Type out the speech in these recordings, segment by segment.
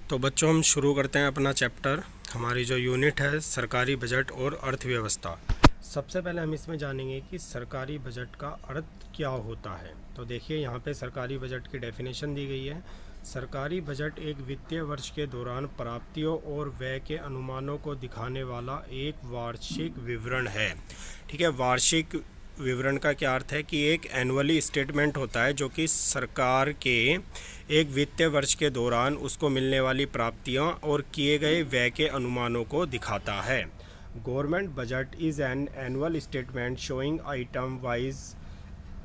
तो बच्चों हम शुरू करते हैं अपना चैप्टर। हमारी जो यूनिट है सरकारी बजट और अर्थव्यवस्था। सबसे पहले हम इसमें जानेंगे कि सरकारी बजट का अर्थ क्या होता है। तो देखिए यहाँ पे सरकारी बजट की डेफिनेशन दी गई है। सरकारी बजट एक वित्तीय वर्ष के दौरान प्राप्तियों और व्यय के अनुमानों को दिखाने वाला एक वार्षिक विवरण है। ठीक है, वार्षिक विवरण का क्या अर्थ है कि एक एनुअली स्टेटमेंट होता है जो कि सरकार के एक वित्तीय वर्ष के दौरान उसको मिलने वाली प्राप्तियां और किए गए व्यय के अनुमानों को दिखाता है। Government budget is an annual statement showing item wise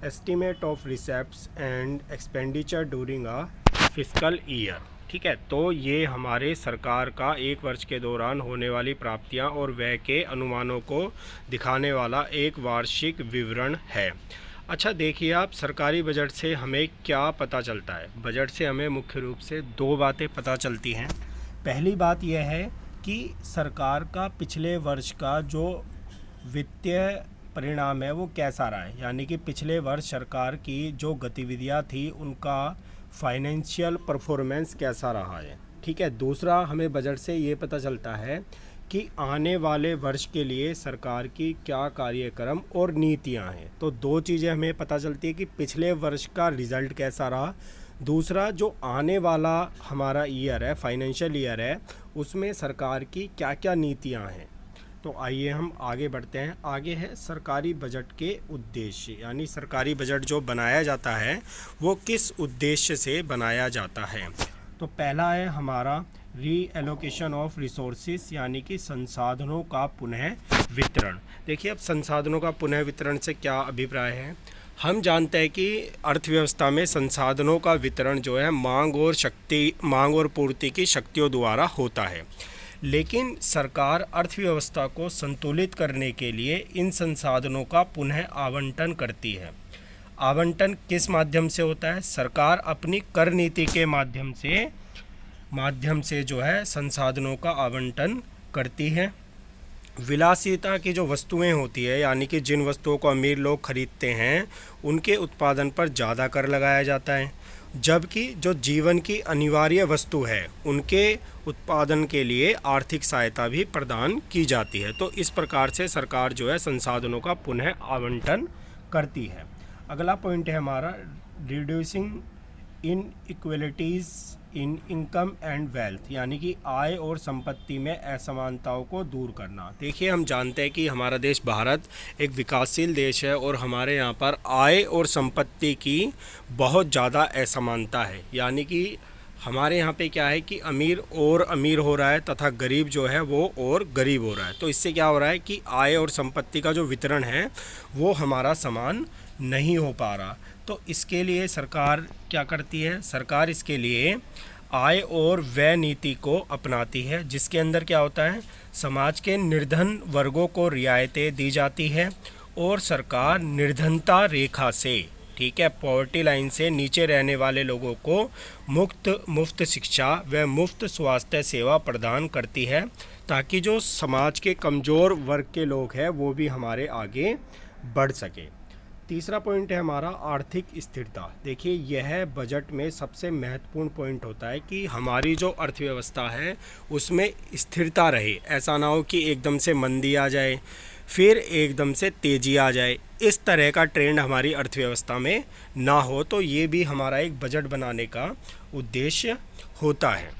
estimate of receipts and expenditure during a fiscal year. ठीक है, तो ये हमारे सरकार का एक वर्ष के दौरान होने वाली प्राप्तियां और व्यय के अनुमानों को दिखाने वाला एक वार्षिक विवरण है। अच्छा, देखिए आप, सरकारी बजट से हमें क्या पता चलता है। बजट से हमें मुख्य रूप से दो बातें पता चलती हैं। पहली बात यह है कि सरकार का पिछले वर्ष का जो वित्तीय परिणाम है वो कैसा रहा है, यानी कि पिछले वर्ष सरकार की जो गतिविधियां थी उनका फाइनेंशियल परफॉर्मेंस कैसा रहा है। ठीक है, दूसरा हमें बजट से ये पता चलता है कि आने वाले वर्ष के लिए सरकार की क्या कार्यक्रम और नीतियां हैं। तो दो चीज़ें हमें पता चलती है कि पिछले वर्ष का रिज़ल्ट कैसा रहा, दूसरा जो आने वाला हमारा ईयर है, फाइनेंशियल ईयर है, उसमें सरकार की क्या क्या नीतियां हैं। तो आइए हम आगे बढ़ते हैं। आगे है सरकारी बजट के उद्देश्य, यानी सरकारी बजट जो बनाया जाता है वो किस उद्देश्य से बनाया जाता है। तो पहला है हमारा री एलोकेशन ऑफ रिसोर्सेज, यानी कि संसाधनों का पुनः वितरण। देखिए, अब संसाधनों का पुनः वितरण से क्या अभिप्राय है। हम जानते हैं कि अर्थव्यवस्था में संसाधनों का वितरण जो है मांग और पूर्ति की शक्तियों द्वारा होता है, लेकिन सरकार अर्थव्यवस्था को संतुलित करने के लिए इन संसाधनों का पुनः आवंटन करती है। आवंटन किस माध्यम से होता है। सरकार अपनी कर नीति के माध्यम से जो है संसाधनों का आवंटन करती है। विलासिता की जो वस्तुएं होती है, यानी कि जिन वस्तुओं को अमीर लोग खरीदते हैं उनके उत्पादन पर ज़्यादा कर लगाया जाता है, जबकि जो जीवन की अनिवार्य वस्तु है उनके उत्पादन के लिए आर्थिक सहायता भी प्रदान की जाती है। तो इस प्रकार से सरकार जो है संसाधनों का पुनः आवंटन करती है। अगला पॉइंट है हमारा reducing inequalities in income and wealth, यानी कि आय और संपत्ति में असमानताओं को दूर करना। देखिए, हम जानते हैं कि हमारा देश भारत एक विकासशील देश है और हमारे यहाँ पर आय और संपत्ति की बहुत ज़्यादा असमानता है। यानी कि हमारे यहाँ पे क्या है कि अमीर और अमीर हो रहा है तथा गरीब जो है वो और गरीब हो रहा है। तो इससे क्या हो रहा है कि आय और संपत्ति का जो वितरण है वो हमारा समान नहीं हो पा रहा। तो इसके लिए सरकार क्या करती है, सरकार इसके लिए आय और व्यय नीति को अपनाती है, जिसके अंदर क्या होता है, समाज के निर्धन वर्गों को रियायतें दी जाती है और सरकार निर्धनता रेखा से, ठीक है, पॉवर्टी लाइन से नीचे रहने वाले लोगों को मुफ्त शिक्षा व मुफ्त स्वास्थ्य सेवा प्रदान करती है, ताकि जो समाज के कमज़ोर वर्ग के लोग हैं वो भी हमारे आगे बढ़ सके। तीसरा पॉइंट है हमारा आर्थिक स्थिरता। देखिए, यह बजट में सबसे महत्वपूर्ण पॉइंट होता है कि हमारी जो अर्थव्यवस्था है उसमें स्थिरता रहे। ऐसा ना हो कि एकदम से मंदी आ जाए फिर एकदम से तेज़ी आ जाए, इस तरह का ट्रेंड हमारी अर्थव्यवस्था में ना हो। तो ये भी हमारा एक बजट बनाने का उद्देश्य होता है।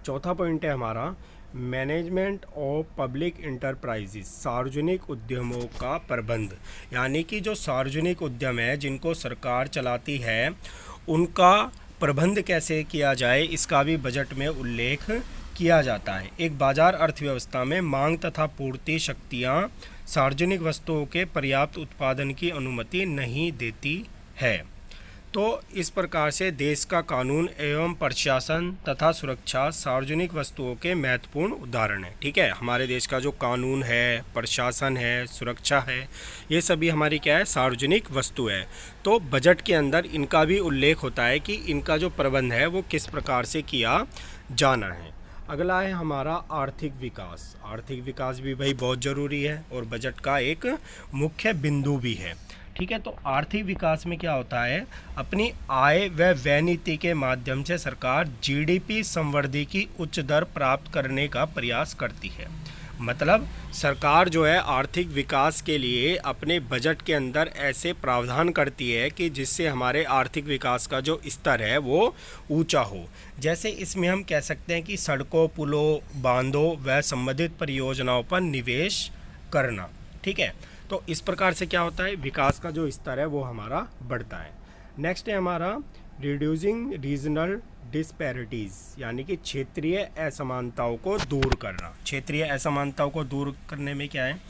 चौथा पॉइंट है हमारा मैनेजमेंट ऑफ पब्लिक इंटरप्राइजेस, सार्वजनिक उद्यमों का प्रबंध, यानी कि जो सार्वजनिक उद्यम है जिनको सरकार चलाती है उनका प्रबंध कैसे किया जाए, इसका भी बजट में उल्लेख किया जाता है। एक बाजार अर्थव्यवस्था में मांग तथा पूर्ति शक्तियाँ सार्वजनिक वस्तुओं के पर्याप्त उत्पादन की अनुमति नहीं देती है। तो इस प्रकार से देश का कानून एवं प्रशासन तथा सुरक्षा सार्वजनिक वस्तुओं के महत्वपूर्ण उदाहरण है। ठीक है, हमारे देश का जो कानून है, प्रशासन है, सुरक्षा है, ये सभी हमारी क्या है, सार्वजनिक वस्तु है। तो बजट के अंदर इनका भी उल्लेख होता है कि इनका जो प्रबंध है वो किस प्रकार से किया जाना है। अगला है हमारा आर्थिक विकास। आर्थिक विकास भी भाई बहुत ज़रूरी है और बजट का एक मुख्य बिंदु भी है। ठीक है। तो आर्थिक विकास में क्या होता है, अपनी आय व व्यय नीति के माध्यम से सरकार जीडीपी संवृद्धि की उच्च दर प्राप्त करने का प्रयास करती है। मतलब सरकार जो है आर्थिक विकास के लिए अपने बजट के अंदर ऐसे प्रावधान करती है कि जिससे हमारे आर्थिक विकास का जो स्तर है वो ऊंचा हो। जैसे इसमें हम कह सकते हैं कि सड़कों, पुलों, बांधों व संबंधित परियोजनाओं पर निवेश करना। ठीक है, तो इस प्रकार से क्या होता है, विकास का जो स्तर है वो हमारा बढ़ता है। नेक्स्ट है हमारा रिड्यूसिंग रीजनल डिस्पैरिटीज़, यानी कि क्षेत्रीय असमानताओं को दूर करना। क्षेत्रीय असमानताओं को दूर करने में क्या है,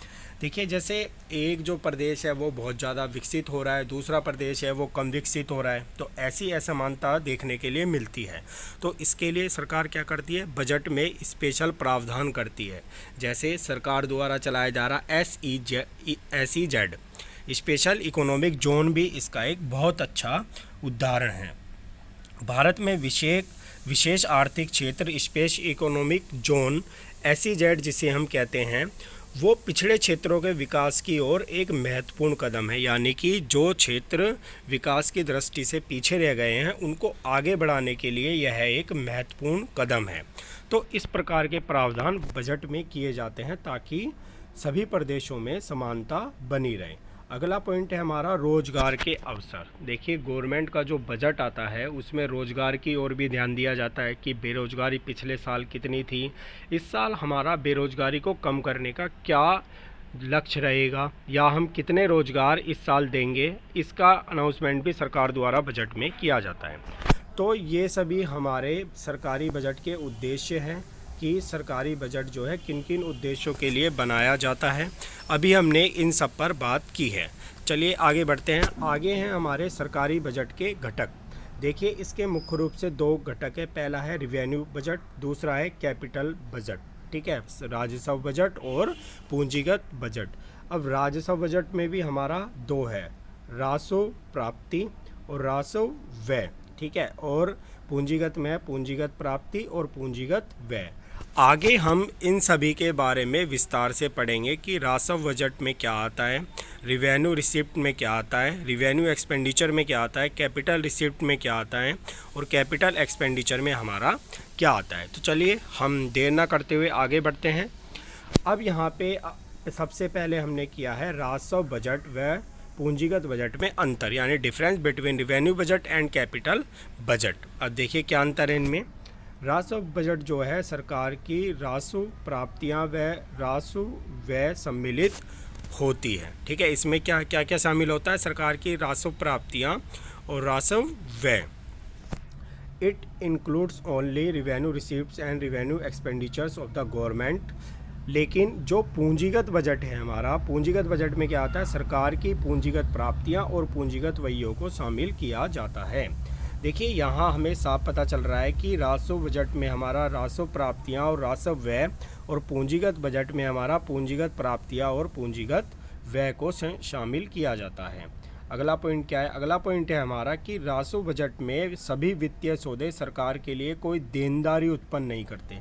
देखिए जैसे एक जो प्रदेश है वो बहुत ज़्यादा विकसित हो रहा है, दूसरा प्रदेश है वो कम विकसित हो रहा है, तो ऐसी असमानता देखने के लिए मिलती है। तो इसके लिए सरकार क्या करती है, बजट में स्पेशल प्रावधान करती है। जैसे सरकार द्वारा चलाया जा रहा SEZ स्पेशल इकोनॉमिक जोन भी इसका एक बहुत अच्छा उदाहरण है। भारत में विशेष आर्थिक क्षेत्र स्पेशल इकोनॉमिक जोन SEZ जिसे हम कहते हैं, वो पिछड़े क्षेत्रों के विकास की ओर एक महत्वपूर्ण कदम है। यानी कि जो क्षेत्र विकास की दृष्टि से पीछे रह गए हैं उनको आगे बढ़ाने के लिए यह एक महत्वपूर्ण कदम है। तो इस प्रकार के प्रावधान बजट में किए जाते हैं ताकि सभी प्रदेशों में समानता बनी रहे। अगला पॉइंट है हमारा रोजगार के अवसर। देखिए गवर्नमेंट का जो बजट आता है उसमें रोजगार की ओर भी ध्यान दिया जाता है कि बेरोजगारी पिछले साल कितनी थी, इस साल हमारा बेरोजगारी को कम करने का क्या लक्ष्य रहेगा, या हम कितने रोजगार इस साल देंगे, इसका अनाउंसमेंट भी सरकार द्वारा बजट में किया जाता है। तो ये सभी हमारे सरकारी बजट के उद्देश्य हैं कि सरकारी बजट जो है किन किन उद्देश्यों के लिए बनाया जाता है। अभी हमने इन सब पर बात की है। चलिए आगे बढ़ते हैं। आगे हैं हमारे सरकारी बजट के घटक। देखिए इसके मुख्य रूप से दो घटक है, पहला है रिवेन्यू बजट, दूसरा है कैपिटल बजट। ठीक है, राजस्व बजट और पूंजीगत बजट। अब राजस्व बजट में भी हमारा दो है, राजस्व प्राप्ति और राजस्व व्यय। ठीक है, और पूंजीगत में पूंजीगत प्राप्ति और पूंजीगत व्यय। आगे हम इन सभी के बारे में विस्तार से पढ़ेंगे कि राजस्व बजट में क्या आता है, रिवेन्यू रिसिप्ट में क्या आता है, रिवेन्यू एक्सपेंडिचर में क्या आता है, कैपिटल रिसिप्ट में क्या आता है और कैपिटल एक्सपेंडिचर में हमारा क्या आता है। तो चलिए हम देर ना करते हुए आगे बढ़ते हैं। अब यहाँ पे सबसे पहले हमने किया है राजस्व बजट व पूंजीगत बजट में अंतर, यानी difference between revenue budget and capital budget. अब देखिए क्या अंतर है इनमें। राजस्व बजट जो है सरकार की राजस्व प्राप्तियां व राजस्व व्यय सम्मिलित होती है। ठीक है, इसमें क्या क्या क्या शामिल होता है, सरकार की राजस्व प्राप्तियां और राजस्व व्यय। It includes only revenue receipts and revenue expenditures of the government. लेकिन जो पूंजीगत बजट है हमारा, पूंजीगत बजट में क्या आता है, सरकार की पूंजीगत प्राप्तियां और पूंजीगत व्ययों को शामिल किया जाता है। देखिए यहाँ हमें साफ पता चल रहा है कि राजस्व बजट में हमारा राजस्व प्राप्तियाँ और राजस्व व्यय, और पूंजीगत बजट में हमारा पूंजीगत प्राप्तियाँ और पूंजीगत व्यय को शामिल किया जाता है। अगला पॉइंट क्या है, अगला पॉइंट है हमारा कि राजस्व बजट में सभी वित्तीय सौदे सरकार के लिए कोई देनदारी उत्पन्न नहीं करते।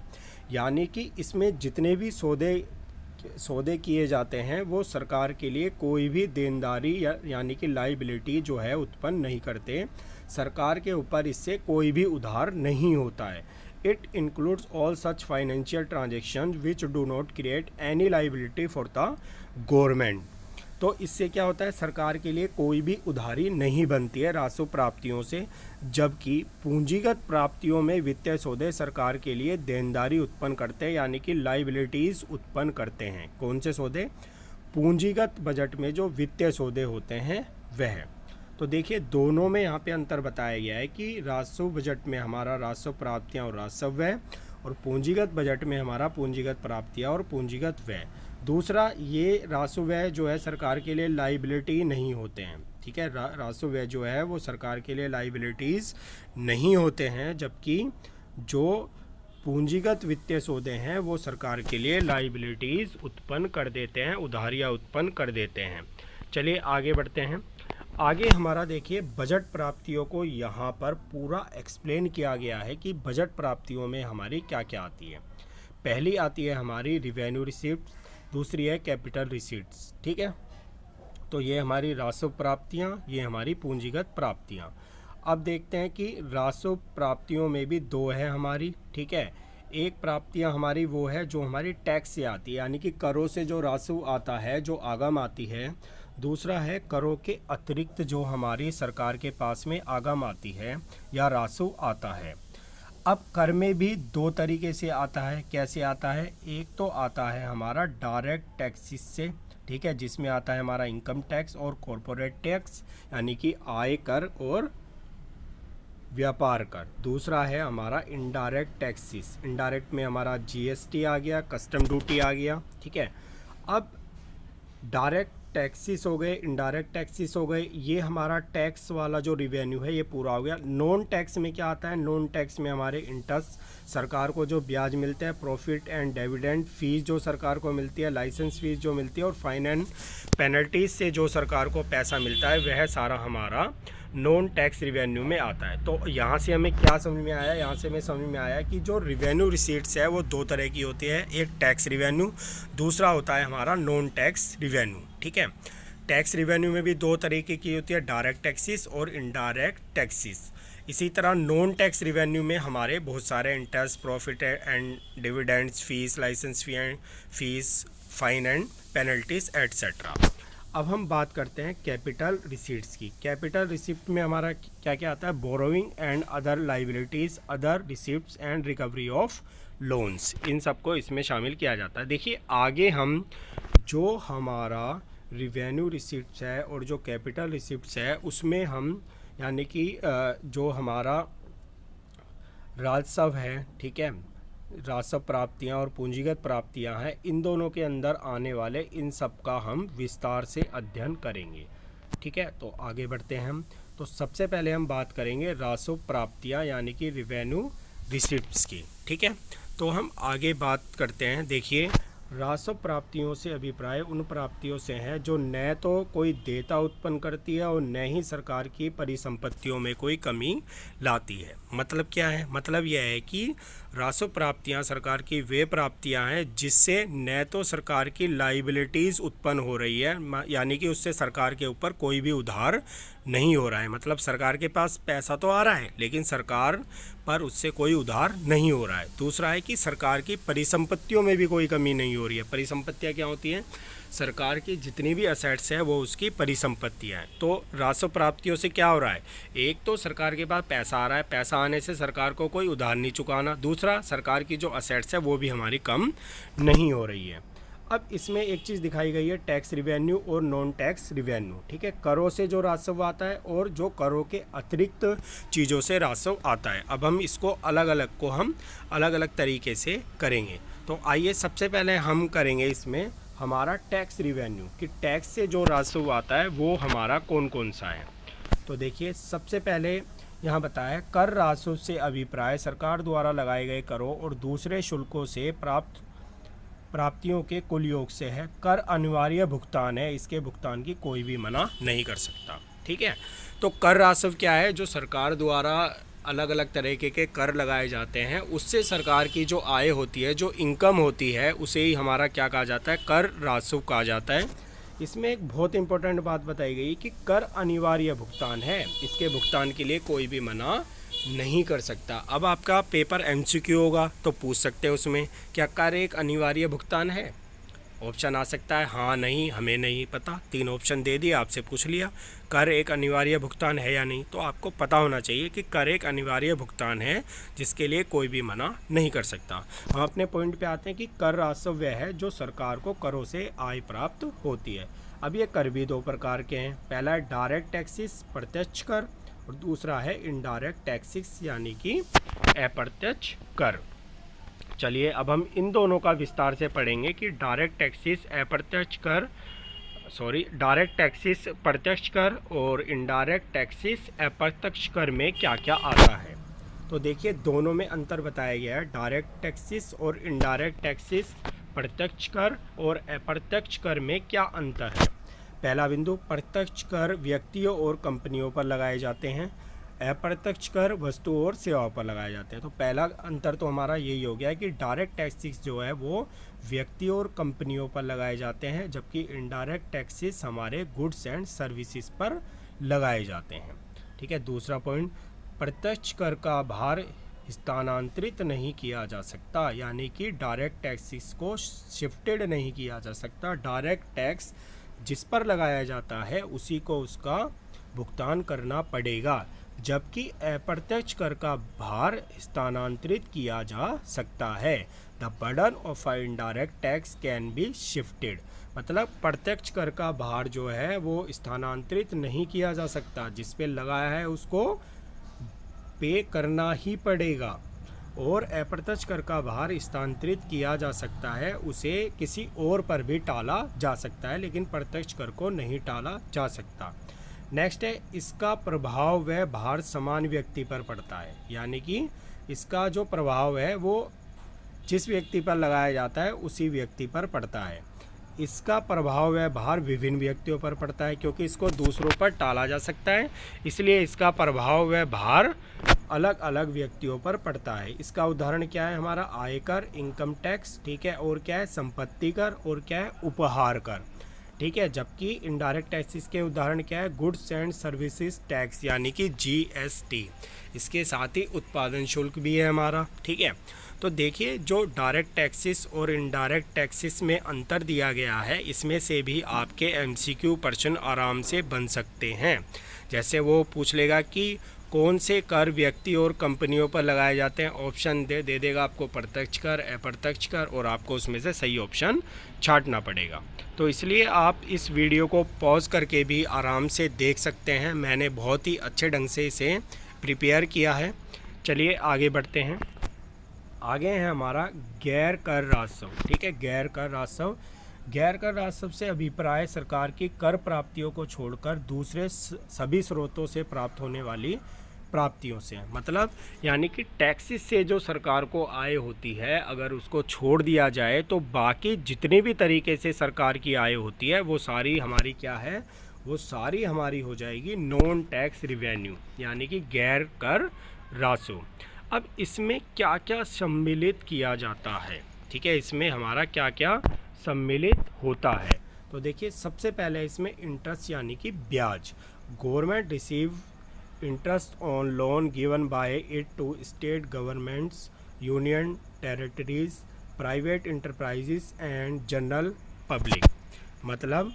यानी कि इसमें जितने भी सौदे किए जाते हैं वो सरकार के लिए कोई भी देनदारी यानी कि लाइबिलिटी जो है उत्पन्न नहीं करते। सरकार के ऊपर इससे कोई भी उधार नहीं होता है। It includes all such financial transaction which do not create any liability for the government. तो इससे क्या होता है, सरकार के लिए कोई भी उधारी नहीं बनती है राजस्व प्राप्तियों से, जबकि पूंजीगत प्राप्तियों में वित्तीय सौदे सरकार के लिए देनदारी उत्पन्न करते हैं, यानी कि लाइबिलिटीज़ उत्पन्न करते हैं। कौन से सौदे, पूंजीगत बजट में जो वित्तीय सौदे होते हैं वह। तो देखिए दोनों में यहाँ पे अंतर बताया गया है कि राजस्व बजट में हमारा राजस्व प्राप्तियाँ और राजस्व व्यय, और पूंजीगत बजट में हमारा पूंजीगत प्राप्तियाँ और पूंजीगत व्यय। दूसरा, ये राजस्व व्यय जो है सरकार के लिए लाइबिलिटी नहीं होते हैं। ठीक है, राजस्व व्यय जो है वो सरकार के लिए लाइबिलिटीज़ नहीं होते हैं, जबकि जो पूंजीगत वित्तीय सौदे हैं वो सरकार के लिए लाइबिलिटीज़ उत्पन्न कर देते हैं, उधारियाँ उत्पन्न कर देते हैं। चलिए आगे बढ़ते हैं। आगे हमारा देखिए बजट प्राप्तियों को यहाँ पर पूरा एक्सप्लेन किया गया है कि बजट प्राप्तियों में हमारी क्या क्या आती है। पहली आती है हमारी रिवेन्यू रिसीप्ट, दूसरी है कैपिटल रिसीट्स। ठीक है, तो ये हमारी राजस्व प्राप्तियाँ, ये हमारी पूंजीगत प्राप्तियाँ। अब देखते हैं कि राजस्व प्राप्तियों में भी दो है हमारी, ठीक है। एक प्राप्तियां हमारी वो है जो हमारी टैक्स से आती है, यानी कि करों से जो राजस्व आता है, जो आगम आती है। दूसरा है करों के अतिरिक्त जो हमारी सरकार के पास में आगम आती है या राजस्व आता है। अब कर में भी दो तरीके से आता है। कैसे आता है? एक तो आता है हमारा डायरेक्ट टैक्सेस से, ठीक है, जिसमें आता है हमारा इनकम टैक्स और कॉरपोरेट टैक्स, यानी कि आय कर और व्यापार कर। दूसरा है हमारा इनडायरेक्ट टैक्सेस। इनडायरेक्ट में हमारा जीएसटी आ गया, कस्टम ड्यूटी आ गया, ठीक है। अब डायरेक्ट टैक्सेस हो गए, इनडायरेक्ट टैक्सेस हो गए, ये हमारा टैक्स वाला जो रिवेन्यू है ये पूरा हो गया। नॉन टैक्स में क्या आता है? नॉन टैक्स में हमारे इंटरेस्ट, सरकार को जो ब्याज मिलता है, प्रॉफिट एंड डिविडेंड, फीस जो सरकार को मिलती है, लाइसेंस फीस जो मिलती है, और फाइन एंड पेनल्टीज से जो सरकार को पैसा मिलता है, वह सारा हमारा नॉन टैक्स रिवेन्यू में आता है। तो यहाँ से हमें क्या समझ में आया? यहाँ से हमें समझ में आया कि जो रिवेन्यू रिसीट्स है वो दो तरह की होती है। एक टैक्स रिवेन्यू, दूसरा होता है हमारा नॉन टैक्स रिवेन्यू, ठीक है। टैक्स रिवेन्यू में भी दो तरीके की होती है, डायरेक्ट टैक्सेस और इनडायरेक्ट टैक्सेस। इसी तरह नॉन टैक्स रिवेन्यू में हमारे बहुत सारे interest, profit and dividends, fees, licence fees, fine and penalties etcetera. अब हम बात करते हैं कैपिटल रिसीट्स की। कैपिटल रिसिप्ट में हमारा क्या क्या आता है? Borrowing and other liabilities, other receipts and recovery of loans, इन सबको इसमें शामिल किया जाता है। देखिए आगे हम जो हमारा रिवेन्यू रिसिप्ट्स है और जो कैपिटल रिसिप्ट्स है उसमें हम यानी कि जो हमारा राजस्व है, ठीक है, राजस्व प्राप्तियां और पूंजीगत प्राप्तियां हैं, इन दोनों के अंदर आने वाले इन सब का हम विस्तार से अध्ययन करेंगे, ठीक है। तो आगे बढ़ते हैं हम। तो सबसे पहले हम बात करेंगे राजस्व प्राप्तियां यानी कि रिवेन्यू रिसिप्ट्स की, ठीक है। तो हम आगे बात करते हैं। देखिए राजस्व प्राप्तियों से अभिप्राय उन प्राप्तियों से है जो न तो कोई देयता उत्पन्न करती है और न ही सरकार की परिसंपत्तियों में कोई कमी लाती है। मतलब क्या है? मतलब यह है कि राजस्व प्राप्तियां सरकार की वे प्राप्तियां हैं जिससे न तो सरकार की लाइबिलिटीज़ उत्पन्न हो रही है, यानी कि उससे सरकार के ऊपर कोई भी उधार नहीं हो रहा है। मतलब सरकार के पास पैसा तो आ रहा है लेकिन सरकार पर उससे कोई उधार नहीं हो रहा है। दूसरा है कि सरकार की परिसंपत्तियों में भी कोई कमी नहीं हो रही है। परिसंपत्तियां क्या होती हैं? सरकार की जितनी भी असेट्स है वो उसकी परिसंपत्तियां हैं। तो राजस्व प्राप्तियों से क्या हो रहा है? एक तो सरकार के पास पैसा आ रहा है, पैसा आने से सरकार को कोई उधार नहीं चुकाना। दूसरा, सरकार की जो असेट्स है वो भी हमारी कम नहीं हो रही है। अब इसमें एक चीज़ दिखाई गई है, टैक्स रिवेन्यू और नॉन टैक्स रिवेन्यू, ठीक है। करों से जो राजस्व आता है और जो करों के अतिरिक्त चीज़ों से राजस्व आता है। अब हम इसको अलग अलग तरीके से करेंगे। तो आइए सबसे पहले हम करेंगे इसमें हमारा टैक्स रिवेन्यू, कि टैक्स से जो राजस्व आता है वो हमारा कौन कौन सा है। तो देखिए सबसे पहले यहाँ बताया, कर राजस्व से अभिप्राय सरकार द्वारा लगाए गए करों और दूसरे शुल्कों से प्राप्तियों के कुल योग से है। कर अनिवार्य भुगतान है, इसके भुगतान की कोई भी मना नहीं कर सकता, ठीक है। तो कर राजस्व क्या है? जो सरकार द्वारा अलग अलग तरीके के कर लगाए जाते हैं, उससे सरकार की जो आय होती है, जो इनकम होती है, उसे ही हमारा क्या कहा जाता है? कर राजस्व कहा जाता है। इसमें एक बहुत इंपॉर्टेंट बात बताई गई कि कर अनिवार्य भुगतान है, इसके भुगतान के लिए कोई भी मना नहीं कर सकता। अब आपका पेपर एमसीक्यू होगा तो पूछ सकते हैं उसमें, क्या कर एक अनिवार्य भुगतान है? ऑप्शन आ सकता है हाँ, नहीं, हमें नहीं पता। 3 ऑप्शन दे दिए, आपसे पूछ लिया कर एक अनिवार्य भुगतान है या नहीं। तो आपको पता होना चाहिए कि कर एक अनिवार्य भुगतान है जिसके लिए कोई भी मना नहीं कर सकता। हम अपने पॉइंट पे आते हैं कि कर राजस्व वह है जो सरकार को करों से आय प्राप्त होती है। अब ये कर भी दो प्रकार के हैं। पहला है डायरेक्ट टैक्सेस, प्रत्यक्ष कर, और दूसरा है इनडायरेक्ट टैक्सेस यानी कि अप्रत्यक्ष कर। चलिए अब हम इन दोनों का विस्तार से पढ़ेंगे कि डायरेक्ट टैक्सेस प्रत्यक्ष कर और इनडायरेक्ट टैक्सेस अप्रत्यक्ष कर में क्या क्या आता है। तो देखिए दोनों में अंतर बताया गया है। डायरेक्ट टैक्सेस और इनडायरेक्ट टैक्सेस, प्रत्यक्ष कर और अप्रत्यक्ष कर में क्या अंतर है। पहला बिंदु, प्रत्यक्ष कर व्यक्तियों और कंपनियों पर लगाए जाते हैं। अप्रत्यक्ष कर वस्तुओं और सेवाओं पर लगाए जाते हैं। तो पहला अंतर तो हमारा यही हो गया है कि डायरेक्ट टैक्सेस जो है वो व्यक्तियों और कंपनियों पर लगाए जाते हैं, जबकि इनडायरेक्ट टैक्सेस हमारे गुड्स एंड सर्विसेज पर लगाए जाते हैं। ठीक है। दूसरा पॉइंट, प्रत्यक्ष कर का भार स्थानांतरित नहीं किया जा सकता, यानी कि डायरेक्ट टैक्सेस को शिफ्टेड नहीं किया जा सकता। डायरेक्ट टैक्स जिस पर लगाया जाता है उसी को उसका भुगतान करना पड़ेगा, जबकि अप्रत्यक्ष कर का भार स्थानांतरित किया जा सकता है। The burden of indirect tax can be shifted, मतलब प्रत्यक्ष कर का भार जो है वो स्थानांतरित नहीं किया जा सकता, जिस पे लगाया है उसको पे करना ही पड़ेगा। और अप्रत्यक्ष कर का भार स्थानांतरित किया जा सकता है, उसे किसी और पर भी टाला जा सकता है, लेकिन प्रत्यक्ष कर को नहीं टाला जा सकता। नेक्स्ट है, इसका प्रभाव व भार समान व्यक्ति पर पड़ता है, यानी कि इसका जो प्रभाव है वो जिस व्यक्ति पर लगाया जाता है उसी व्यक्ति पर पड़ता है। इसका प्रभाव व भार विभिन्न व्यक्तियों पर पड़ता है, क्योंकि इसको दूसरों पर टाला जा सकता है, इसलिए इसका प्रभाव व भार अलग अलग व्यक्तियों पर पड़ता है। इसका उदाहरण क्या है हमारा, आयकर, इनकम टैक्स, ठीक है, और क्या है संपत्ति कर, और क्या है उपहार कर, ठीक है। जबकि इनडायरेक्ट टैक्सेस के उदाहरण क्या है, गुड्स एंड सर्विसेज टैक्स, यानी कि GST। इसके साथ ही उत्पादन शुल्क भी है हमारा, ठीक है। तो देखिए, जो डायरेक्ट टैक्सेस और इनडायरेक्ट टैक्सेस में अंतर दिया गया है, इसमें से भी आपके MCQ प्रश्न आराम से बन सकते हैं। जैसे वो पूछ लेगा कि कौन से कर व्यक्ति और कंपनियों पर लगाए जाते हैं, ऑप्शन दे देगा आपको प्रत्यक्ष कर, अप्रत्यक्ष कर, और आपको उसमें से सही ऑप्शन छांटना पड़ेगा। तो इसलिए आप इस वीडियो को पॉज करके भी आराम से देख सकते हैं। मैंने बहुत ही अच्छे ढंग से इसे प्रिपेयर किया है। चलिए आगे बढ़ते हैं। आगे है हमारा गैर कर राजस्व, ठीक है। गैर कर राजस्व, गैर कर राजस्व से अभिप्राय सरकार की कर प्राप्तियों को छोड़कर दूसरे सभी स्रोतों से प्राप्त होने वाली प्राप्तियों से, मतलब यानी कि टैक्सेस से जो सरकार को आय होती है, अगर उसको छोड़ दिया जाए तो बाकी जितने भी तरीके से सरकार की आय होती है वो सारी हमारी क्या है, वो सारी हमारी हो जाएगी नॉन टैक्स रिवेन्यू, यानी कि गैर कर राजस्व। अब इसमें क्या क्या सम्मिलित किया जाता है, ठीक है, इसमें हमारा क्या क्या सम्मिलित होता है। तो देखिए, सबसे पहले इसमें इंटरेस्ट यानी कि ब्याज। Government receive interest on loan given by it to state governments, union territories, private enterprises and general public, मतलब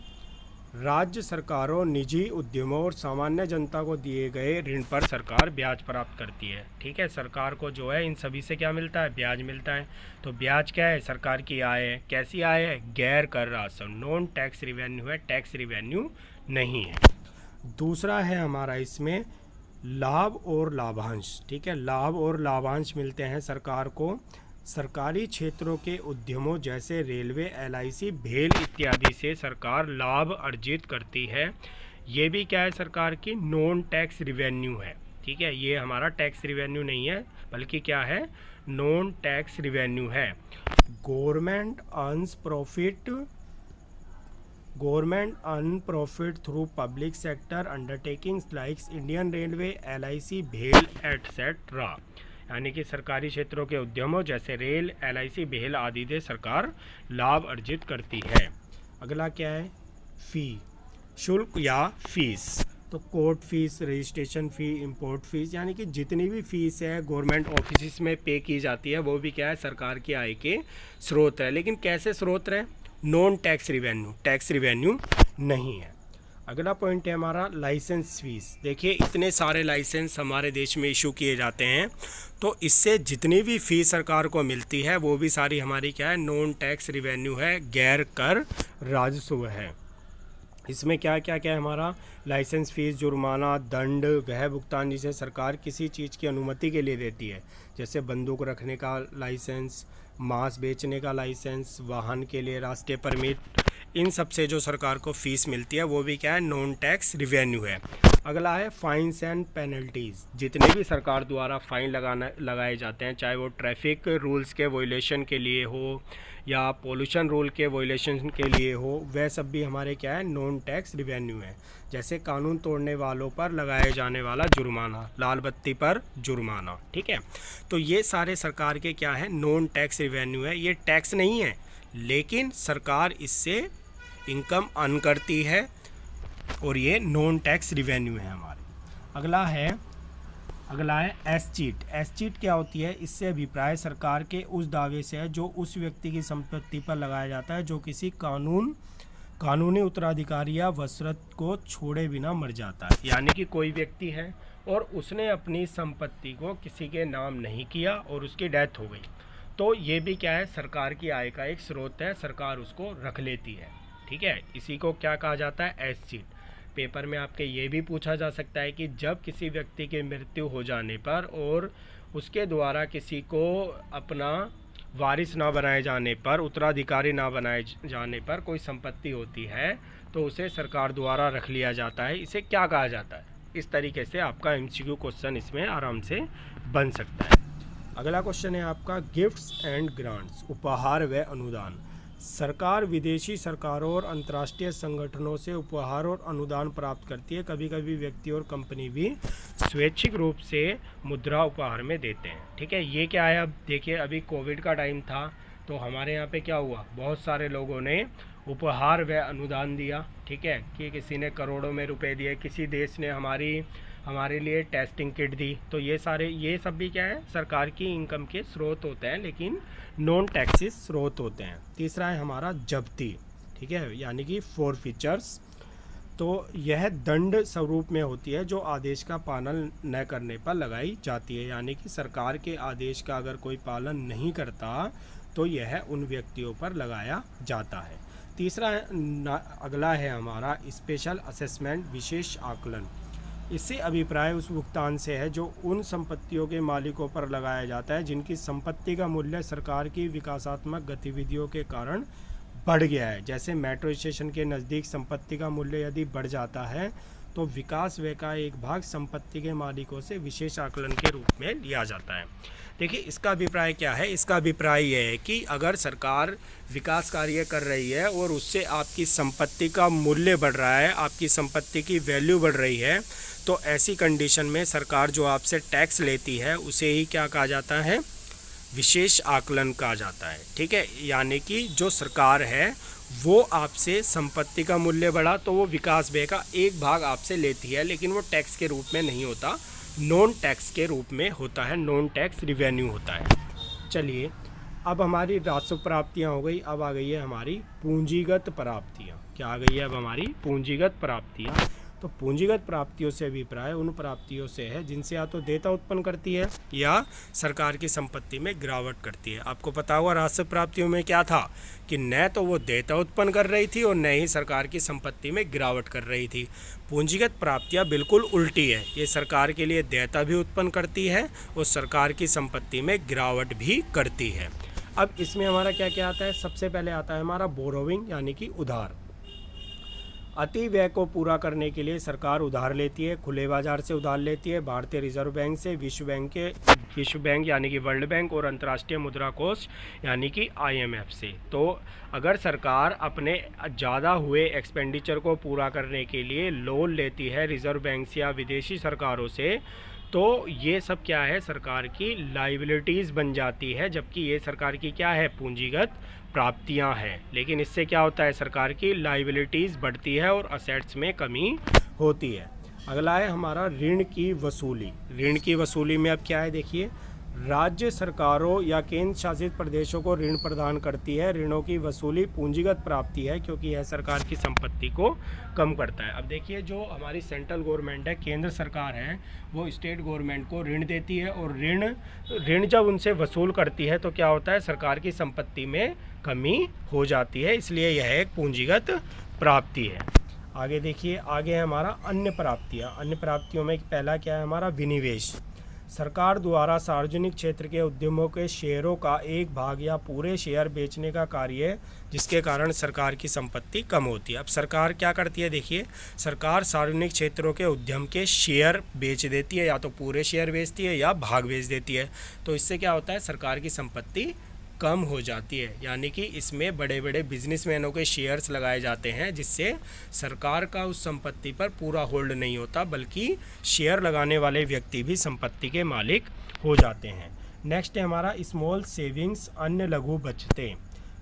राज्य सरकारों, निजी उद्यमों और सामान्य जनता को दिए गए ऋण पर सरकार ब्याज प्राप्त करती है, ठीक है। सरकार को जो है इन सभी से क्या मिलता है, ब्याज मिलता है। तो ब्याज क्या है, सरकार की आय है। कैसी आय है, गैर कर राजस्व, नॉन टैक्स रिवेन्यू है, टैक्स रिवेन्यू नहीं है। दूसरा है हमारा इसमें लाभ और लाभांश, ठीक है। लाभ और लाभांश मिलते हैं सरकार को सरकारी क्षेत्रों के उद्यमों जैसे रेलवे, LIC, भेल इत्यादि से सरकार लाभ अर्जित करती है। ये भी क्या है, सरकार की नॉन टैक्स रिवेन्यू है, ठीक है। ये हमारा टैक्स रिवेन्यू नहीं है, बल्कि क्या है, नॉन टैक्स रिवेन्यू है। Government earn profit through public sector undertakings likes Indian railway, LIC, भेल एटसेट्रा, यानी कि सरकारी क्षेत्रों के उद्यमों जैसे रेल, LIC, भेल आदि से सरकार लाभ अर्जित करती है। अगला क्या है, फ़ी, शुल्क या फीस। तो कोर्ट फीस, रजिस्ट्रेशन फ़ी, इंपोर्ट फीस, यानी कि जितनी भी फीस है गवर्नमेंट ऑफिस में पे की जाती है वो भी क्या है, सरकार की आय के स्रोत है। लेकिन कैसे स्रोत है, non tax revenue, tax revenue नहीं है। अगला पॉइंट है हमारा लाइसेंस फीस। देखिए, इतने सारे लाइसेंस हमारे देश में इशू किए जाते हैं, तो इससे जितनी भी फीस सरकार को मिलती है वो भी सारी हमारी क्या है, नॉन टैक्स रिवेन्यू है, गैर कर राजस्व है। इसमें क्या क्या क्या है हमारा, लाइसेंस फीस, जुर्माना, दंड, वह भुगतान जिसे सरकार किसी चीज़ की अनुमति के लिए देती है, जैसे बंदूक रखने का लाइसेंस, मांस बेचने का लाइसेंस, वाहन के लिए रास्ते परमिट, इन सब से जो सरकार को फ़ीस मिलती है वो भी क्या है, नॉन टैक्स रिवेन्यू है। अगला है फाइन्स एंड पेनल्टीज़। जितने भी सरकार द्वारा फ़ाइन लगाए जाते हैं, चाहे वो ट्रैफिक रूल्स के वोलेशन के लिए हो या पोल्यूशन रूल के वोलेशन के लिए हो, वह सब भी हमारे क्या है, नॉन टैक्स रिवेन्यू है। जैसे जैसे कानून तोड़ने वालों पर लगाए जाने वाला जुर्माना, लाल बत्ती पर जुर्माना, ठीक है। तो ये सारे सरकार के क्या है, नॉन टैक्स रेवेन्यू है। ये टैक्स नहीं है लेकिन सरकार इससे इनकम अर्न करती है और ये नॉन टैक्स रेवेन्यू है हमारे। अगला है एस्चीट। एस्चीट क्या होती है? इससे अभिप्राय सरकार के उस दावे से है जो उस व्यक्ति की संपत्ति पर लगाया जाता है जो किसी कानूनी उत्तराधिकारी या वसरत को छोड़े बिना मर जाता है। यानी कि कोई व्यक्ति है और उसने अपनी संपत्ति को किसी के नाम नहीं किया और उसकी डेथ हो गई, तो ये भी क्या है, सरकार की आय का एक स्रोत है, सरकार उसको रख लेती है, ठीक है। इसी को क्या कहा जाता है, एस्चीट। पेपर में आपके ये भी पूछा जा सकता है कि जब किसी व्यक्ति की मृत्यु हो जाने पर और उसके द्वारा किसी को अपना वारिस ना बनाए जाने पर, उत्तराधिकारी ना बनाए जाने पर कोई संपत्ति होती है तो उसे सरकार द्वारा रख लिया जाता है, इसे क्या कहा जाता है। इस तरीके से आपका एमसीक्यू क्वेश्चन इसमें आराम से बन सकता है। अगला क्वेश्चन है आपका गिफ्ट्स एंड ग्रांट्स, उपहार व अनुदान। सरकार विदेशी सरकारों और अंतर्राष्ट्रीय संगठनों से उपहार और अनुदान प्राप्त करती है। कभी कभी व्यक्ति और कंपनी भी स्वैच्छिक रूप से मुद्रा उपहार में देते हैं, ठीक है। ये क्या है, अब देखिए अभी कोविड का टाइम था तो हमारे यहाँ पे क्या हुआ, बहुत सारे लोगों ने उपहार व अनुदान दिया, ठीक है, कि किसी ने करोड़ों में रुपए दिए, किसी देश ने हमारे लिए टेस्टिंग किट दी। तो ये सब भी क्या है, सरकार की इनकम के स्रोत होते हैं लेकिन नॉन टैक्सेस स्रोत होते हैं। तीसरा है हमारा जब्ती, ठीक है, यानी कि फॉरफीचर्स। तो यह दंड स्वरूप में होती है जो आदेश का पालन न करने पर लगाई जाती है। यानी कि सरकार के आदेश का अगर कोई पालन नहीं करता तो यह उन व्यक्तियों पर लगाया जाता है। तीसरा अगला है हमारा स्पेशल असेसमेंट, विशेष आकलन। इससे अभिप्राय उस भुगतान से है जो उन संपत्तियों के मालिकों पर लगाया जाता है जिनकी संपत्ति का मूल्य सरकार की विकासात्मक गतिविधियों के कारण बढ़ गया है। जैसे मेट्रो स्टेशन के नज़दीक संपत्ति का मूल्य यदि बढ़ जाता है तो विकास व्यय का एक भाग संपत्ति के मालिकों से विशेष आकलन के रूप में लिया जाता है। देखिए इसका अभिप्राय क्या है, इसका अभिप्राय यह है कि अगर सरकार विकास कार्य कर रही है और उससे आपकी संपत्ति का मूल्य बढ़ रहा है, आपकी संपत्ति की वैल्यू बढ़ रही है, तो ऐसी कंडीशन में सरकार जो आपसे टैक्स लेती है उसे ही क्या कहा जाता है, विशेष आकलन कहा जाता है, ठीक है। यानी कि जो सरकार है वो आपसे संपत्ति का मूल्य बढ़ा तो वो विकास व्यय का एक भाग आपसे लेती है, लेकिन वो टैक्स के रूप में नहीं होता, नॉन टैक्स के रूप में होता है, नॉन टैक्स रिवेन्यू होता है। चलिए अब हमारी राजस्व प्राप्तियाँ हो गई, अब आ गई है हमारी पूंजीगत प्राप्तियाँ। क्या आ गई है अब हमारी पूंजीगत प्राप्तियाँ। तो पूंजीगत प्राप्तियों से अभिप्राय उन प्राप्तियों से है जिनसे या तो देयता उत्पन्न करती है या सरकार की संपत्ति में गिरावट करती है। आपको पता हुआ राजस्व प्राप्तियों में क्या था कि न तो वो देयता उत्पन्न कर रही थी और न ही सरकार की संपत्ति में गिरावट कर रही थी। पूंजीगत प्राप्तियाँ बिल्कुल उल्टी है, ये सरकार के लिए देयता भी उत्पन्न करती है और सरकार की संपत्ति में गिरावट भी करती है। अब इसमें हमारा क्या क्या आता है, सबसे पहले आता है हमारा बोरोविंग यानी कि उधार। अति व्यय को पूरा करने के लिए सरकार उधार लेती है, खुले बाजार से उधार लेती है, भारतीय रिजर्व बैंक से, विश्व बैंक यानी कि वर्ल्ड बैंक और अंतर्राष्ट्रीय मुद्रा कोष यानी कि IMF से। तो अगर सरकार अपने ज़्यादा हुए एक्सपेंडिचर को पूरा करने के लिए लोन लेती है रिजर्व बैंक से या विदेशी सरकारों से, तो ये सब क्या है, सरकार की लाइबिलिटीज़ बन जाती है, जबकि ये सरकार की क्या है, पूंजीगत प्राप्तियां हैं। लेकिन इससे क्या होता है, सरकार की लाइबिलिटीज़ बढ़ती है और असेट्स में कमी होती है। अगला है हमारा ऋण की वसूली। ऋण की वसूली में अब क्या है, देखिए राज्य सरकारों या केंद्र शासित प्रदेशों को ऋण प्रदान करती है। ऋणों की वसूली पूंजीगत प्राप्ति है क्योंकि यह सरकार की संपत्ति को कम करता है। अब देखिए जो हमारी सेंट्रल गवर्नमेंट है, केंद्र सरकार है, वो स्टेट गवर्नमेंट को ऋण देती है और ऋण जब उनसे वसूल करती है तो क्या होता है, सरकार की संपत्ति में कमी हो जाती है, इसलिए यह एक पूंजीगत प्राप्ति है। आगे देखिए, आगे है हमारा अन्य प्राप्तियाँ। अन्य प्राप्तियों में पहला क्या है हमारा, विनिवेश। सरकार द्वारा सार्वजनिक क्षेत्र के उद्यमों के शेयरों का एक भाग या पूरे शेयर बेचने का कार्य है जिसके कारण सरकार की संपत्ति कम होती है। अब सरकार क्या करती है, देखिए सरकार सार्वजनिक क्षेत्रों के उद्यम के शेयर बेच देती है, या तो पूरे शेयर बेचती है या भाग बेच देती है। तो इससे क्या होता है, सरकार की संपत्ति कम हो जाती है। यानी कि इसमें बड़े बड़े बिजनेसमैनों के शेयर्स लगाए जाते हैं, जिससे सरकार का उस संपत्ति पर पूरा होल्ड नहीं होता, बल्कि शेयर लगाने वाले व्यक्ति भी संपत्ति के मालिक हो जाते हैं। नेक्स्ट है हमारा स्मॉल सेविंग्स, अन्य लघु बचतें।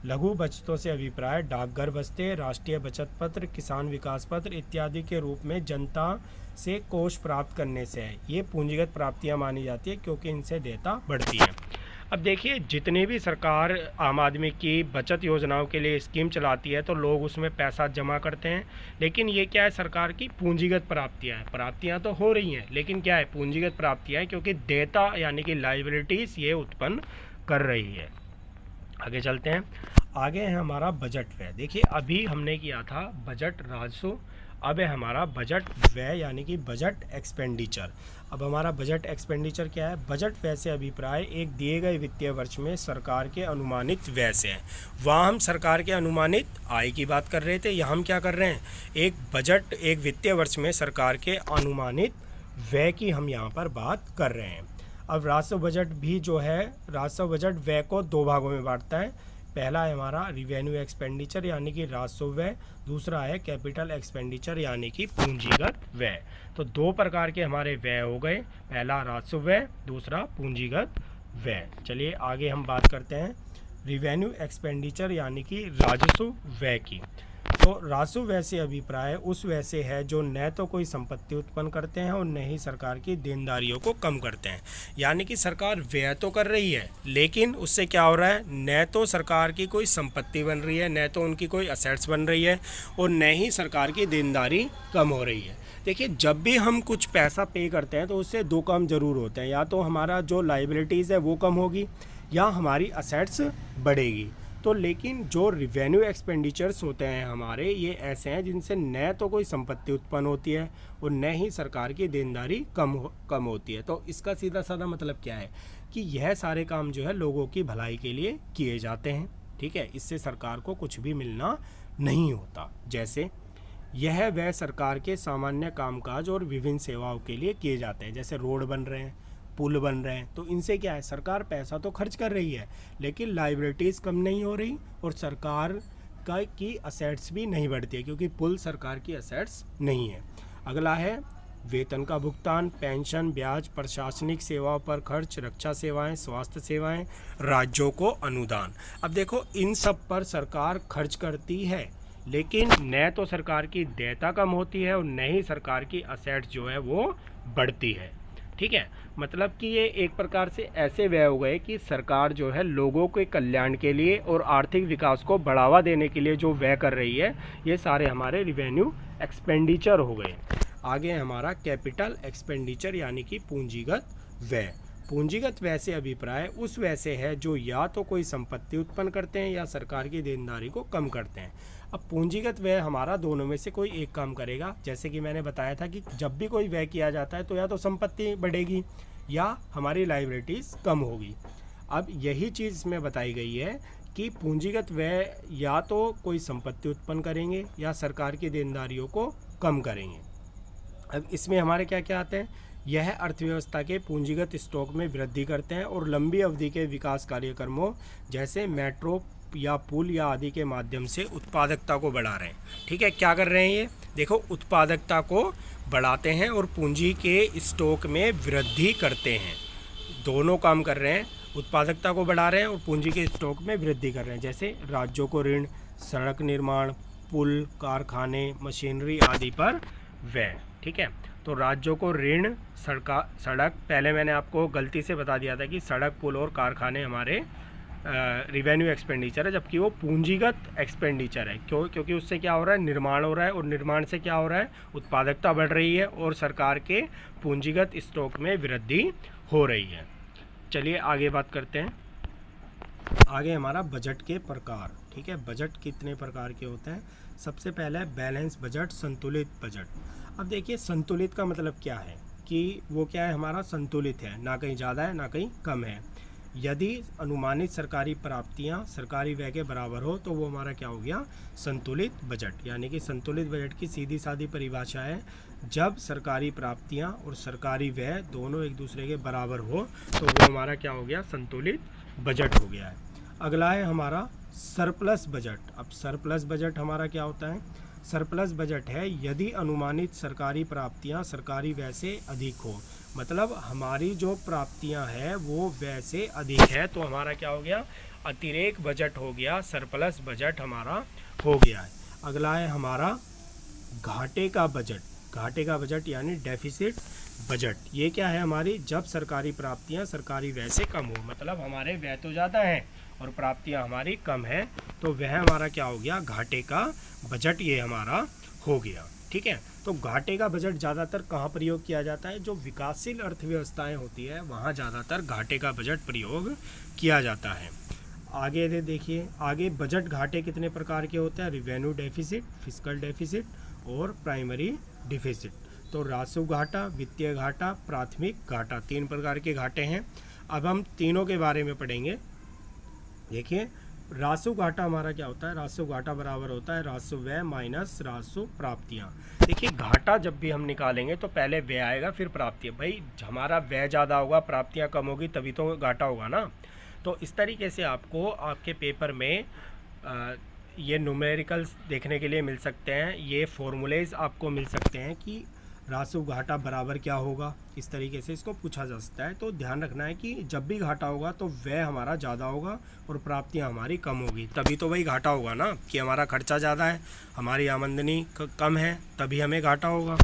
लघु बचतों से अभिप्राय डाकघर बचतें, राष्ट्रीय बचत पत्र, किसान विकास पत्र इत्यादि के रूप में जनता से कोष प्राप्त करने से है। ये पूंजीगत प्राप्तियां मानी जाती है, क्योंकि इनसे देयता बढ़ती है। अब देखिए, जितनी भी सरकार आम आदमी की बचत योजनाओं के लिए स्कीम चलाती है, तो लोग उसमें पैसा जमा करते हैं, लेकिन ये क्या है, सरकार की पूंजीगत प्राप्तियां हैं। प्राप्तियां तो हो रही हैं, लेकिन क्या है, पूंजीगत प्राप्तियां हैं, क्योंकि देयता यानी कि लायबिलिटीज़ ये उत्पन्न कर रही है। आगे चलते हैं। आगे है हमारा बजट व्यय। देखिए, अभी हमने किया था बजट राजस्व, अब है हमारा बजट व्यय यानी कि बजट एक्सपेंडिचर। अब हमारा बजट एक्सपेंडिचर क्या है? बजट व्यय से अभिप्राय एक दिए गए वित्तीय वर्ष में सरकार के अनुमानित व्यय से है। वहाँ हम सरकार के अनुमानित आय की बात कर रहे थे, यहाँ हम क्या कर रहे हैं, एक वित्तीय वर्ष में सरकार के अनुमानित व्यय की हम यहाँ पर बात कर रहे हैं। अब राजस्व बजट भी जो है, राजस्व बजट व्यय को दो भागों में बांटता है। पहला है हमारा रिवेन्यू एक्सपेंडिचर यानी कि राजस्व व्यय, दूसरा है कैपिटल एक्सपेंडिचर यानी कि पूंजीगत व्यय। तो दो प्रकार के हमारे व्यय हो गए, पहला राजस्व व्यय, दूसरा पूंजीगत व्यय। चलिए आगे हम बात करते हैं रिवेन्यू एक्सपेंडिचर यानी कि राजस्व व्यय की। तो राजस्व व्यय से अभिप्राय उस व्यय से है जो न तो कोई संपत्ति उत्पन्न करते हैं और न ही सरकार की देनदारियों को कम करते हैं। यानी कि सरकार व्यय तो कर रही है, लेकिन उससे क्या हो रहा है, न तो सरकार की कोई संपत्ति बन रही है, न तो उनकी कोई असेट्स बन रही है, और न ही सरकार की देनदारी कम हो रही है। देखिए, जब भी हम कुछ पैसा पे करते हैं तो उससे दो काम ज़रूर होते हैं, या तो हमारा जो लाइबिलिटीज़ है वो कम होगी, या हमारी असेट्स बढ़ेगी। तो लेकिन जो रिवेन्यू एक्सपेंडिचर्स होते हैं हमारे, ये ऐसे हैं जिनसे न तो कोई संपत्ति उत्पन्न होती है और न ही सरकार की देनदारी कम होती है। तो इसका सीधा साधा मतलब क्या है कि यह सारे काम जो है लोगों की भलाई के लिए किए जाते हैं। ठीक है, इससे सरकार को कुछ भी मिलना नहीं होता। जैसे यह वह सरकार के सामान्य कामकाज और विभिन्न सेवाओं के लिए किए जाते हैं, जैसे रोड बन रहे हैं, पुल बन रहे हैं, तो इनसे क्या है, सरकार पैसा तो खर्च कर रही है, लेकिन लाइबिलिटीज़ कम नहीं हो रही और सरकार की असेट्स भी नहीं बढ़ती है, क्योंकि पुल सरकार की असेट्स नहीं है। अगला है वेतन का भुगतान, पेंशन, ब्याज, प्रशासनिक सेवाओं पर खर्च, रक्षा सेवाएं, स्वास्थ्य सेवाएं, राज्यों को अनुदान। अब देखो, इन सब पर सरकार खर्च करती है, लेकिन न तो सरकार की देयता कम होती है और न ही सरकार की असेट्स जो है वो बढ़ती है। ठीक है, मतलब कि ये एक प्रकार से ऐसे व्यय हो गए कि सरकार जो है लोगों के कल्याण के लिए और आर्थिक विकास को बढ़ावा देने के लिए जो व्यय कर रही है, ये सारे हमारे रिवेन्यू एक्सपेंडिचर हो गए। आगे हमारा कैपिटल एक्सपेंडिचर यानी कि पूंजीगत व्यय। पूंजीगत व्यय से अभिप्राय उस व्यय से है जो या तो कोई संपत्ति उत्पन्न करते हैं या सरकार की देनदारी को कम करते हैं। अब पूंजीगत व्यय हमारा दोनों में से कोई एक काम करेगा। जैसे कि मैंने बताया था कि जब भी कोई व्यय किया जाता है तो या तो संपत्ति बढ़ेगी या हमारी लायबिलिटीज़ कम होगी। अब यही चीज़ इसमें बताई गई है कि पूंजीगत व्यय या तो कोई संपत्ति उत्पन्न करेंगे या सरकार की देनदारियों को कम करेंगे। अब इसमें हमारे क्या क्या आते हैं, यह अर्थव्यवस्था के पूंजीगत स्टॉक में वृद्धि करते हैं और लंबी अवधि के विकास कार्यक्रमों जैसे मेट्रो या पुल या आदि के माध्यम से उत्पादकता को बढ़ा रहे हैं। ठीक है, क्या कर रहे हैं ये, देखो, उत्पादकता को बढ़ाते हैं और पूंजी के स्टॉक में वृद्धि करते हैं। दोनों काम कर रहे हैं, उत्पादकता को बढ़ा रहे हैं और पूंजी के स्टॉक में वृद्धि कर रहे हैं। जैसे राज्यों को ऋण, सड़क निर्माण, पुल, कारखाने, मशीनरी आदि पर व्यय। ठीक है, तो राज्यों को ऋण, सड़क, पहले मैंने आपको गलती से बता दिया था कि सड़क, पुल और कारखाने हमारे रिवेन्यू एक्सपेंडिचर है, जबकि वो पूंजीगत एक्सपेंडिचर है। क्योंकि उससे क्या हो रहा है, निर्माण हो रहा है, और निर्माण से क्या हो रहा है, उत्पादकता बढ़ रही है और सरकार के पूंजीगत स्टॉक में वृद्धि हो रही है। चलिए आगे बात करते हैं। आगे हमारा बजट के प्रकार। ठीक है, बजट कितने प्रकार के होते हैं। सबसे पहले बैलेंस बजट, संतुलित बजट। अब देखिए, संतुलित का मतलब क्या है कि वो क्या है, हमारा संतुलित है, ना कहीं ज़्यादा है ना कहीं कम है। यदि अनुमानित सरकारी प्राप्तियां सरकारी व्यय के बराबर हो तो वो हमारा क्या हो गया, संतुलित बजट। यानी कि संतुलित बजट की सीधी सादी परिभाषा है, जब सरकारी प्राप्तियां और सरकारी व्यय दोनों एक दूसरे के बराबर हो तो वो हमारा क्या हो गया, संतुलित बजट हो गया है। अगला है हमारा सरप्लस बजट। अब सरप्लस बजट हमारा क्या होता है? सरप्लस बजट है यदि अनुमानित सरकारी प्राप्तियां सरकारी व्यय से अधिक हो, मतलब हमारी जो प्राप्तियां हैं वो व्यय से अधिक है, तो हमारा क्या हो गया? अतिरेक बजट हो गया, सरप्लस बजट हमारा हो गया है। अगला है हमारा घाटे का बजट। घाटे का बजट यानी डेफिसिट बजट। ये क्या है हमारी? जब सरकारी प्राप्तियां सरकारी व्यय से कम हो, मतलब हमारे व्यय तो ज़्यादा है और प्राप्तियां हमारी कम है, तो वह हमारा क्या हो गया? घाटे का बजट ये हमारा हो गया। ठीक है, तो घाटे का बजट ज़्यादातर कहाँ प्रयोग किया जाता है? जो विकासशील अर्थव्यवस्थाएं होती है वहाँ ज़्यादातर घाटे का बजट प्रयोग किया जाता है। आगे देखिए, आगे बजट घाटे कितने प्रकार के होते हैं? रिवेन्यू डेफिसिट, फिस्कल डेफिसिट और प्राइमरी डिफिसिट। तो राजस्व घाटा, वित्तीय घाटा, प्राथमिक घाटा, 3 प्रकार के घाटे हैं। अब हम तीनों के बारे में पढ़ेंगे। देखिए, राजस्व घाटा हमारा क्या होता है? राजस्व घाटा बराबर होता है राजस्व व्यय माइनस राजस्व प्राप्तियां। देखिए, घाटा जब भी हम निकालेंगे तो पहले व्यय आएगा फिर प्राप्तियां। भाई हमारा व्यय ज़्यादा होगा, प्राप्तियां कम होगी, तभी तो घाटा होगा ना। तो इस तरीके से आपको आपके पेपर में ये न्यूमेरिकल्स देखने के लिए मिल सकते हैं, ये फॉर्मूलेज आपको मिल सकते हैं कि राजस्व घाटा बराबर क्या होगा। इस तरीके से इसको पूछा जा सकता है। तो ध्यान रखना है कि जब भी घाटा होगा तो व्यय हमारा ज़्यादा होगा और प्राप्तियां हमारी कम होगी, तभी तो वही घाटा होगा ना, कि हमारा खर्चा ज़्यादा है, हमारी आमदनी कम है, तभी हमें घाटा होगा।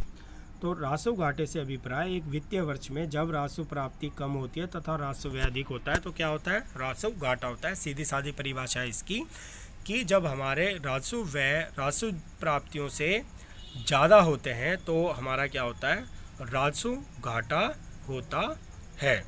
तो राजस्व घाटे से अभिप्राय एक वित्तीय वर्ष में जब राजस्व प्राप्ति कम होती है तथा राजस्व व्यय अधिक होता है तो क्या होता है? राजस्व घाटा होता है। सीधी सादी परिभाषा है इसकी कि जब हमारे राजस्व व्यय राजस्व प्राप्तियों से ज़्यादा होते हैं तो हमारा क्या होता है? राजस्व घाटा होता है।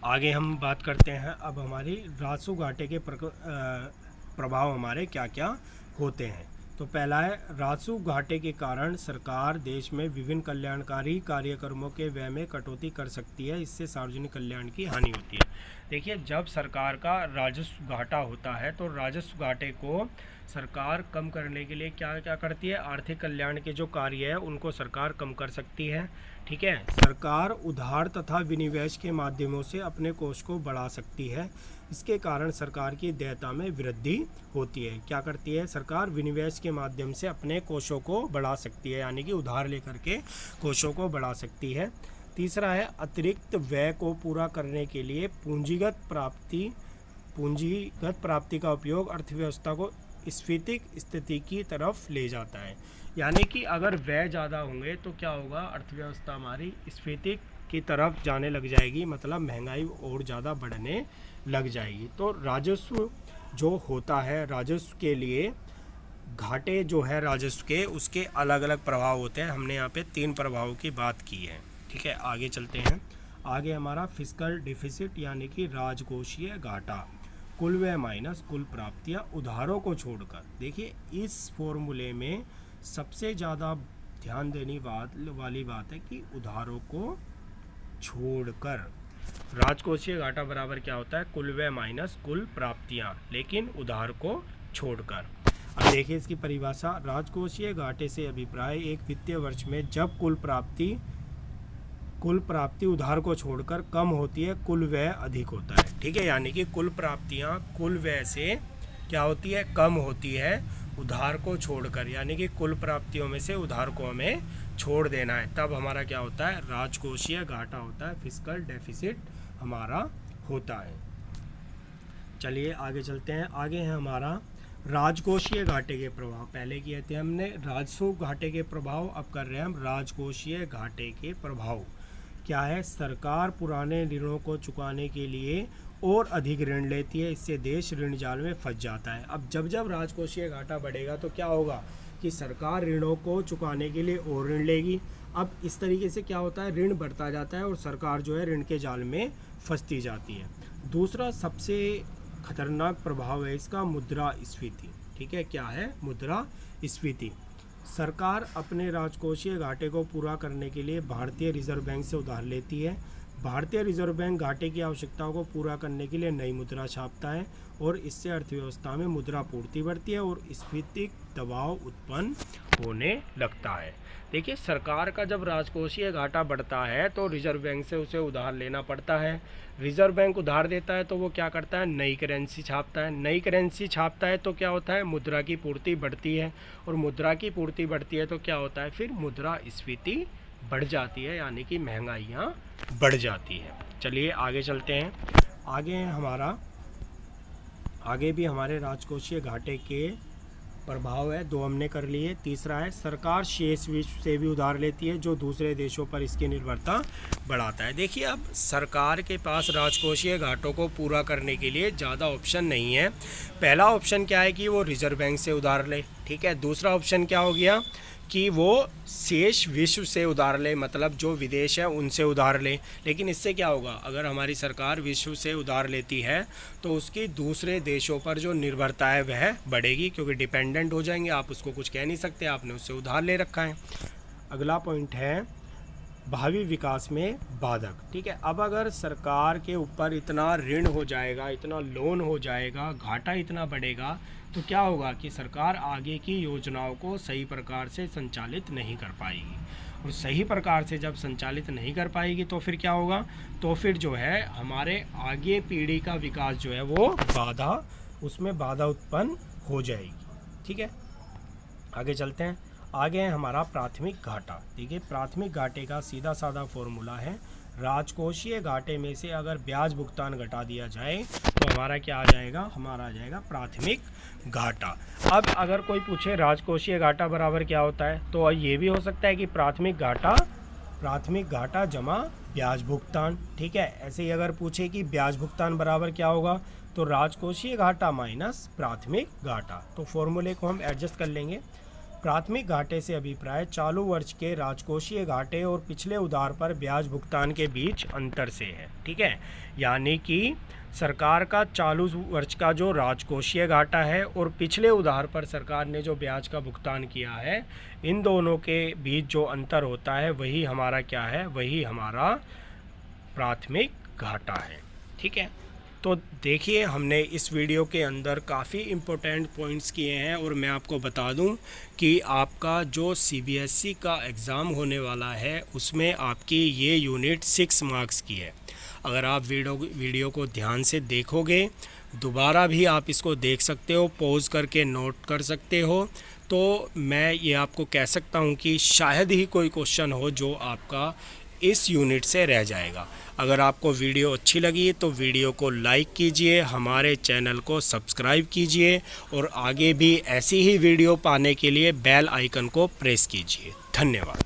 आगे हम बात करते हैं अब हमारी राजस्व घाटे के प्रभाव हमारे क्या क्या होते हैं। तो पहला है, राजस्व घाटे के कारण सरकार देश में विभिन्न कल्याणकारी कार्यक्रमों के व्यय में कटौती कर सकती है, इससे सार्वजनिक कल्याण की हानि होती है। देखिए, जब सरकार का राजस्व घाटा होता है तो राजस्व घाटे को सरकार कम करने के लिए क्या क्या करती है? आर्थिक कल्याण के जो कार्य है उनको सरकार कम कर सकती है। ठीक है, सरकार उधार तथा विनिवेश के माध्यमों से अपने कोष को बढ़ा सकती है, इसके कारण सरकार की देयता में वृद्धि होती है। क्या करती है सरकार? विनिवेश के माध्यम से अपने कोषों को बढ़ा सकती है, यानी कि उधार लेकर के कोषों को बढ़ा सकती है। तीसरा है, अतिरिक्त व्यय को पूरा करने के लिए पूंजीगत प्राप्ति का उपयोग अर्थव्यवस्था को स्फीतिक स्थिति की तरफ ले जाता है। यानी कि अगर व्यय ज़्यादा होंगे तो क्या होगा? अर्थव्यवस्था हमारी स्फीतिक की तरफ जाने लग जाएगी, मतलब महंगाई और ज़्यादा बढ़ने लग जाएगी। तो राजस्व जो होता है, राजस्व के लिए घाटे जो है राजस्व के, उसके अलग अलग प्रभाव होते हैं। हमने यहाँ पे 3 प्रभावों की बात की है। ठीक है, आगे चलते हैं। आगे हमारा फिस्कल डिफिसिट यानी कि राजकोषीय घाटा, कुल व्यय माइनस कुल प्राप्तियां उधारों को छोड़कर। देखिए, इस फॉर्मूले में सबसे ज़्यादा ध्यान देने वाली बात है कि उधारों को छोड़कर। राजकोषीय घाटा बराबर क्या होता है? कुल व्यय माइनस कुल प्राप्तियां, लेकिन उधार को छोड़कर। अब देखिए इसकी परिभाषा। राजकोषीय घाटे से अभिप्राय एक वित्तीय वर्ष में जब कुल प्राप्ति उधार को छोड़कर कम होती है, कुल व्यय अधिक होता है। ठीक है, यानी कि कुल प्राप्तियां कुल व्यय से क्या होती है? कम होती है उधार को छोड़कर, यानी कि कुल प्राप्तियों में से उधार को हमें छोड़ देना है, तब हमारा क्या होता है? राजकोषीय घाटा होता है, फिस्कल डेफिसिट हमारा होता है। चलिए आगे चलते हैं। आगे है हमारा राजकोषीय घाटे के प्रभाव। पहले किए थे हमने राजस्व घाटे के प्रभाव, अब कर रहे हैं हम राजकोषीय घाटे के प्रभाव। क्या है? सरकार पुराने ऋणों को चुकाने के लिए और अधिक ऋण लेती है, इससे देश ऋण जाल में फंस जाता है। अब जब जब राजकोषीय घाटा बढ़ेगा तो क्या होगा कि सरकार ऋणों को चुकाने के लिए और ऋण लेगी। अब इस तरीके से क्या होता है? ऋण बढ़ता जाता है और सरकार जो है ऋण के जाल में फंसती जाती है। दूसरा सबसे खतरनाक प्रभाव है इसका मुद्रास्फीति। ठीक है, क्या है? मुद्रास्फीति। सरकार अपने राजकोषीय घाटे को पूरा करने के लिए भारतीय रिजर्व बैंक से उधार लेती है। भारतीय रिजर्व बैंक घाटे की आवश्यकताओं को पूरा करने के लिए नई मुद्रा छापता है और इससे अर्थव्यवस्था में मुद्रा पूर्ति बढ़ती है और स्फीतिक दबाव उत्पन्न होने लगता है। देखिए, सरकार का जब राजकोषीय घाटा बढ़ता है तो रिजर्व बैंक से उसे उधार लेना पड़ता है। रिजर्व बैंक उधार देता है तो वो क्या करता है, नई करेंसी छापता है। नई करेंसी छापता है तो क्या होता है, मुद्रा की पूर्ति बढ़ती है, और मुद्रा की पूर्ति बढ़ती है तो क्या होता है, फिर मुद्रास्फीति बढ़ जाती है, यानी कि महंगाइयाँ बढ़ जाती है। चलिए आगे चलते हैं। आगे भी हमारे राजकोषीय घाटे के प्रभाव है, 2 हमने कर लिए। तीसरा है, सरकार शेष विश्व से भी उधार लेती है जो दूसरे देशों पर इसकी निर्भरता बढ़ाता है। देखिए, अब सरकार के पास राजकोषीय घाटों को पूरा करने के लिए ज़्यादा ऑप्शन नहीं है। पहला ऑप्शन क्या है कि वो रिजर्व बैंक से उधार ले, ठीक है। दूसरा ऑप्शन क्या हो गया कि वो शेष विश्व से उधार ले, मतलब जो विदेश है उनसे उधार ले। लेकिन इससे क्या होगा, अगर हमारी सरकार विश्व से उधार लेती है तो उसकी दूसरे देशों पर जो निर्भरता है वह बढ़ेगी, क्योंकि डिपेंडेंट हो जाएंगे, आप उसको कुछ कह नहीं सकते, आपने उससे उधार ले रखा है। अगला पॉइंट है भावी विकास में बाधक, ठीक है। अब अगर सरकार के ऊपर इतना ऋण हो जाएगा, इतना लोन हो जाएगा, घाटा इतना बढ़ेगा, तो क्या होगा कि सरकार आगे की योजनाओं को सही प्रकार से संचालित नहीं कर पाएगी। और सही प्रकार से जब संचालित नहीं कर पाएगी तो फिर क्या होगा, तो फिर जो है हमारे आगे पीढ़ी का विकास जो है वो उसमें बाधा उत्पन्न हो जाएगी, ठीक है। आगे चलते हैं। आगे है हमारा प्राथमिक घाटा। देखिए, प्राथमिक घाटे का सीधा साधा फॉर्मूला है, राजकोषीय घाटे में से अगर ब्याज भुगतान घटा दिया जाए तो हमारा क्या आ जाएगा, हमारा आ जाएगा प्राथमिक घाटा। अब अगर कोई पूछे राजकोषीय घाटा बराबर क्या होता है, तो ये भी हो सकता है कि प्राथमिक घाटा जमा ब्याज भुगतान, ठीक है। ऐसे ही अगर पूछे कि ब्याज भुगतान बराबर क्या होगा, तो राजकोषीय घाटा माइनस प्राथमिक घाटा। तो फॉर्मूले को हम एडजस्ट कर लेंगे। प्राथमिक घाटे से अभिप्राय चालू वर्ष के राजकोषीय घाटे और पिछले उधार पर ब्याज भुगतान के बीच अंतर से है, ठीक है। यानी कि सरकार का चालू वर्ष का जो राजकोषीय घाटा है और पिछले उधार पर सरकार ने जो ब्याज का भुगतान किया है, इन दोनों के बीच जो अंतर होता है वही हमारा क्या है, वही हमारा प्राथमिक घाटा है, ठीक है। तो देखिए, हमने इस वीडियो के अंदर काफ़ी इम्पोर्टेंट पॉइंट्स किए हैं, और मैं आपको बता दूं कि आपका जो CBSE का एग्ज़ाम होने वाला है उसमें आपकी ये यूनिट 6 मार्क्स की है। अगर आप वीडियो को ध्यान से देखोगे, दोबारा भी आप इसको देख सकते हो, पॉज करके नोट कर सकते हो, तो मैं ये आपको कह सकता हूँ कि शायद ही कोई क्वेश्चन हो जो आपका इस यूनिट से रह जाएगा। अगर आपको वीडियो अच्छी लगी तो वीडियो को लाइक कीजिए, हमारे चैनल को सब्सक्राइब कीजिए, और आगे भी ऐसी ही वीडियो पाने के लिए बेल आइकन को प्रेस कीजिए। धन्यवाद।